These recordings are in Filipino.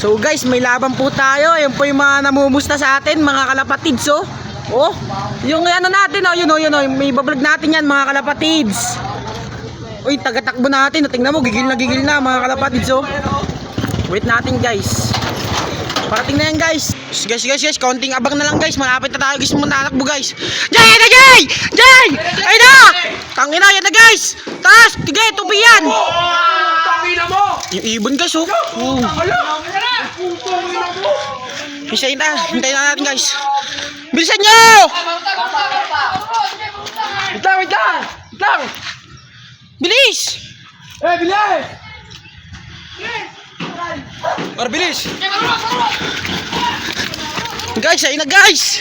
So guys, may laban po tayo. Ayun po yung mga namumusta sa atin, mga kalapatids, oh. Oh, yung ano natin, oh, yun, may bablog natin yan, mga kalapatids. Uy, tagatakbo natin, oh. Tingnan mo, gigil na mga kalapatids, oh. Wait natin, guys. Parating na yan, guys. Guys, konting abang na lang, guys. Malapit na tayo, guys. Tatakbo, guys. Jay! Ay na! Tangina, yan na, guys. Taas! Tige, tupi yan. Tangina mo! Yung ibon, guys, oh. Hintayin na natin, guys. Bilisan nyo! Wait lang! Bilis! Bilis! Bilis! Guys, ayun na, guys.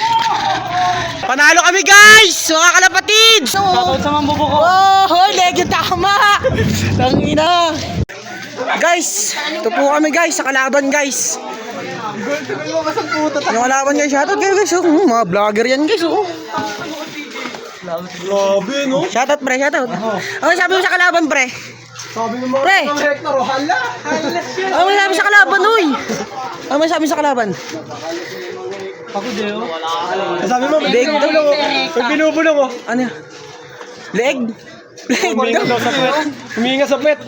Panalo kami, guys. Mga kalapatids. Shoutout sa mambubo ko. Oh, legend tama. Tangina. Guys, ito po kami, guys, sa kalaban, guys. Yung kalaban, guys. Shoutout kayo, guys. Oh. Mga vlogger yan, guys. Oh. Grabe, no? Shoutout, pre. Shoutout. Ano sabi mo sa kalaban, pre? Sabi ng mga Pre! Hector, hala siya. Ano sabi sa kalaban, uy? Ano sabi sa kalaban? Ako, Deo. Sabi mo, Leg. may binubulong ko. Ano? Leg? Huminga sa pet.